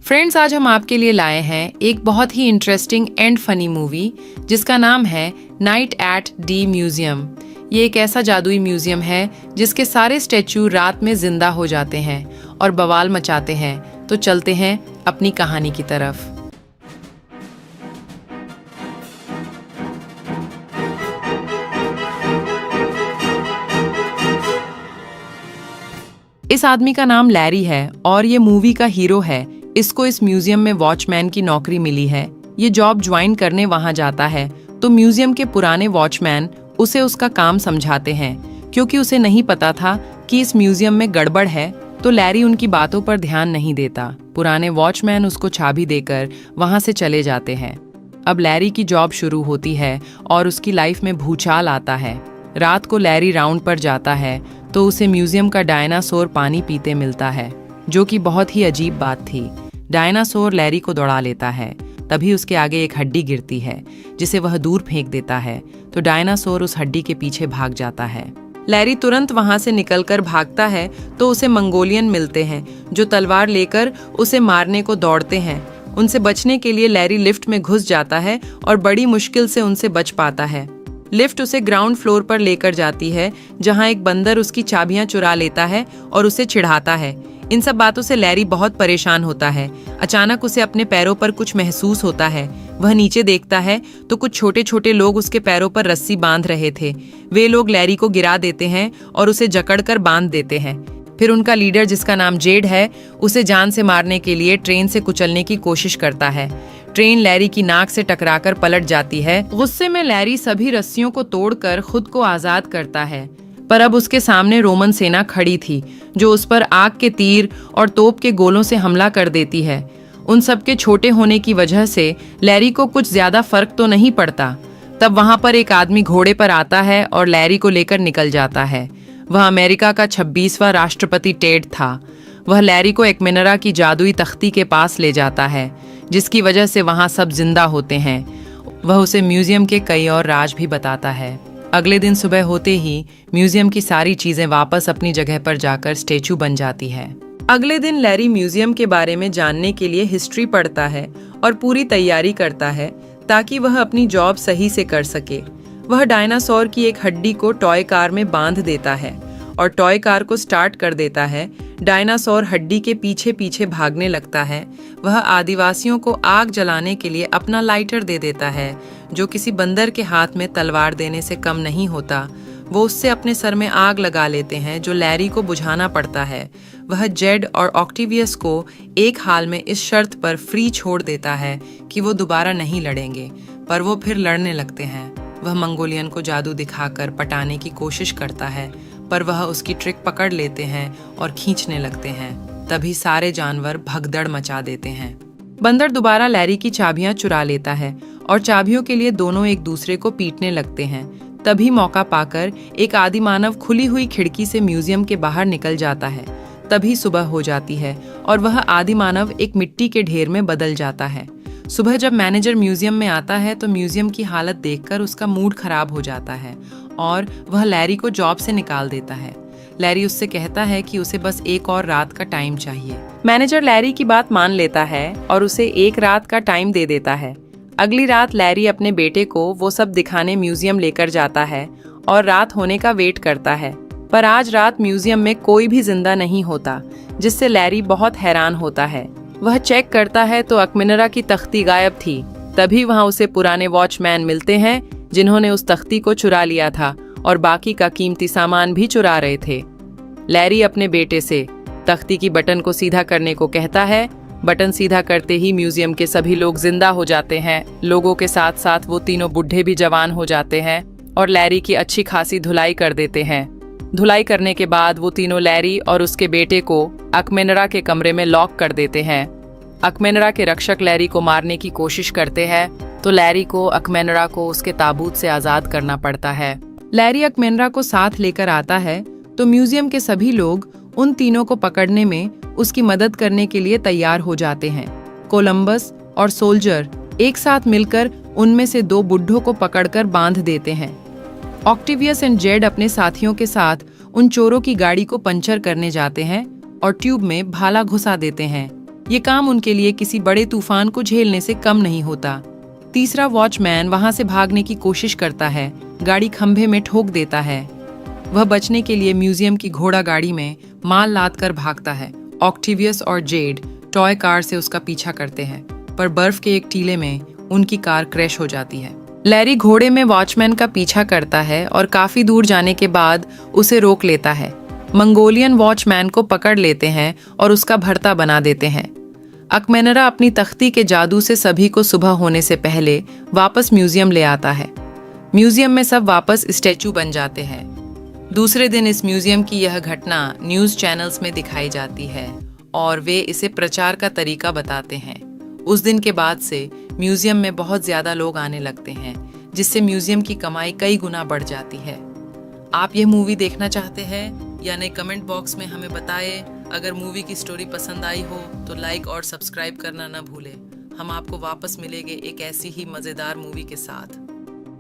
Friends, आज हम आपके लिए लाए हैं एक बहुत ही इंटरेस्टिंग एंड फनी मूवी जिसका नाम है नाइट एट डी म्यूजियम। ये एक ऐसा जादुई म्यूजियम है जिसके सारे स्टैचू रात में जिंदा हो जाते हैं और बवाल मचाते हैं। तो चलते हैं अपनी कहानी की तरफ। इस आदमी का नाम लैरी है और ये मूवी का हीरो है। इसको इस म्यूजियम में वॉचमैन की नौकरी मिली है। ये जॉब ज्वाइन करने वहां जाता है तो म्यूजियम के पुराने वॉचमैन उसे उसका काम समझाते हैं। क्योंकि उसे नहीं पता था कि इस म्यूजियम में गड़बड़ है तो लैरी उनकी बातों पर ध्यान नहीं देता। पुराने वॉचमैन उसको चाबी देकर वहां से चले जाते हैं। अब लैरी की जॉब शुरू होती है और उसकी लाइफ में भूचाल आता है। रात को लैरी राउंड पर जाता है तो उसे म्यूजियम का डायनासोर पानी पीते मिलता है, जो कि बहुत ही अजीब बात थी। डायनासोर लैरी को दौड़ा लेता है। तभी उसके आगे एक हड्डी गिरती है जिसे वह दूर फेंक देता है तो डायनासोर उस हड्डी के पीछे भाग जाता है। लैरी तुरंत वहां से निकलकर भागता है तो उसे मंगोलियन मिलते हैं जो तलवार लेकर उसे मारने को दौड़ते हैं। उनसे बचने के लिए लैरी लिफ्ट में घुस जाता है और बड़ी मुश्किल से उनसे बच पाता है। लिफ्ट उसे ग्राउंड फ्लोर पर लेकर जाती है जहां एक बंदर उसकी चाबियां चुरा लेता है और उसे चिढ़ाता है। इन सब बातों से लैरी बहुत परेशान होता है। अचानक उसे अपने पैरों पर कुछ महसूस होता है। वह नीचे देखता है तो कुछ छोटे छोटे लोग उसके पैरों पर रस्सी बांध रहे थे। वे लोग लैरी को गिरा देते हैं और उसे जकड़कर बांध देते हैं। फिर उनका लीडर, जिसका नाम जेड है, उसे जान से मारने के लिए ट्रेन से कुचलने की कोशिश करता है। ट्रेन लैरी की नाक से टकराकर पलट जाती है। गुस्से में लैरी सभी रस्सियों को तोड़कर खुद को आजाद करता है। पर अब उसके सामने रोमन सेना खड़ी थी जो उस पर आग के तीर और तोप के गोलों से हमला कर देती है। उन सब के छोटे होने की वजह से लैरी को कुछ ज्यादा फर्क तो नहीं पड़ता। तब वहां पर एक आदमी घोड़े पर आता है और लैरी को लेकर निकल जाता है। वह अमेरिका का 26वां राष्ट्रपति टेड था। वह लैरी को एक्मेनरा की जादुई तख्ती के पास ले जाता है जिसकी वजह से वहां सब जिंदा होते हैं। वह उसे म्यूजियम के कई और राज भी बताता है। अगले दिन सुबह होते ही म्यूजियम की सारी चीजें वापस अपनी जगह पर जाकर स्टेचू बन जाती है। अगले दिन लैरी म्यूजियम के बारे में जानने के लिए हिस्ट्री पढ़ता है और पूरी तैयारी करता है ताकि वह अपनी जॉब सही से कर सके। वह डायनासोर की एक हड्डी को टॉय कार में बांध देता है और टॉय कार को स्टार्ट कर देता है। डायनासोर हड्डी के पीछे पीछे भागने लगता है। वह आदिवासियों को आग जलाने के लिए अपना लाइटर दे देता है जो किसी बंदर के हाथ में तलवार देने से कम नहीं होता। वो उससे अपने सर में आग लगा लेते हैं जो लैरी को बुझाना पड़ता है। वह जेड और ऑक्टिवियस को एक हाल में इस शर्त पर फ्री छोड़ देता है कि वो दोबारा नहीं लड़ेंगे, पर वो फिर लड़ने लगते हैं। वह मंगोलियन को जादू दिखाकर पटाने की कोशिश करता है पर वह उसकी ट्रिक पकड़ लेते हैं और खींचने लगते हैं। तभी सारे जानवर भगदड़ मचा देते हैं। बंदर दोबारा लैरी की चाबियां चुरा लेता है और चाबियों के लिए दोनों एक दूसरे को पीटने लगते हैं। तभी मौका पाकर एक आदिमानव खुली हुई खिड़की से म्यूजियम के बाहर निकल जाता है। तभी सुबह हो जाती है और वह आदिमानव एक मिट्टी के ढेर में बदल जाता है। सुबह जब मैनेजर म्यूजियम में आता है तो म्यूजियम की हालत देखकर उसका मूड खराब हो जाता है और वह लैरी को जॉब से निकाल देता है। लैरी उससे कहता है कि उसे बस एक और रात का टाइम चाहिए। मैनेजर लैरी की बात मान लेता है और उसे एक रात का टाइम दे देता है। अगली रात लैरी अपने बेटे को वो सब दिखाने म्यूजियम लेकर जाता है और रात होने का वेट करता है। पर आज रात म्यूजियम में कोई भी जिंदा नहीं होता, जिससे लैरी बहुत हैरान होता है। वह चेक करता है तो एक्मेनरा की तख्ती गायब थी। तभी वहां उसे पुराने वॉचमैन मिलते हैं जिन्होंने उस तख्ती को चुरा लिया था और बाकी का कीमती सामान भी चुरा रहे थे। लैरी अपने बेटे से तख्ती की बटन को सीधा करने को कहता है। बटन सीधा करते ही म्यूजियम के सभी लोग जिंदा हो जाते हैं। लोगों के साथ साथ वो तीनों बुढ़े भी जवान हो जाते हैं और लैरी की अच्छी खासी धुलाई कर देते हैं। धुलाई करने के बाद वो तीनों लैरी और उसके बेटे को एक्मेनरा के कमरे में लॉक कर देते हैं। एक्मेनरा के रक्षक लैरी को मारने की कोशिश करते हैं तो लैरी को एक्मेनरा को उसके ताबूत से आजाद करना पड़ता है। लैरी एक्मेनरा को साथ लेकर आता है तो म्यूजियम के सभी लोग उन तीनों को पकड़ने में उसकी मदद करने के लिए तैयार हो जाते हैं। कोलंबस और सोल्जर एक साथ मिलकर उनमें से 2 बुड्ढों को पकड़कर बांध देते हैं। ऑक्टिवियस एंड जेड अपने साथियों के साथ उन चोरों की गाड़ी को पंचर करने जाते हैं और ट्यूब में भाला घुसा देते हैं। ये काम उनके लिए किसी बड़े तूफान को झेलने से कम नहीं होता। तीसरा वॉचमैन वहां से भागने की कोशिश करता है, गाड़ी खंभे में ठोक देता है। वह बचने के लिए म्यूजियम की घोड़ा गाड़ी में माल लाद कर भागता है। ऑक्टेवियस और जेड टॉय कार से उसका पीछा करते हैं, पर बर्फ के एक टीले में उनकी कार क्रैश हो जाती है। लैरी घोड़े में वॉचमैन का पीछा करता है और काफी दूर जाने के बाद उसे रोक लेता है। मंगोलियन वॉचमैन को पकड़ लेते हैं और उसका भर्ता बना देते हैं। अकमेनरा अपनी तख्ती के जादू से सभी को सुबह होने से पहले वापस म्यूजियम ले आता है। म्यूजियम में सब वापस स्टैचू बन जाते हैं। दूसरे दिन इस म्यूजियम की यह घटना न्यूज़ चैनल्स में दिखाई जाती है और वे इसे प्रचार का तरीका बताते हैं। उस दिन के बाद से म्यूजियम में बहुत ज़्यादा लोग आने लगते हैं, जिससे म्यूजियम की कमाई कई गुना बढ़ जाती है। आप यह मूवी देखना चाहते हैं या नहीं, कमेंट बॉक्स में हमें बताएं। अगर मूवी की स्टोरी पसंद आई हो तो लाइक और सब्सक्राइब करना न भूलें। हम आपको वापस मिलेंगे एक ऐसी ही मज़ेदार मूवी के साथ।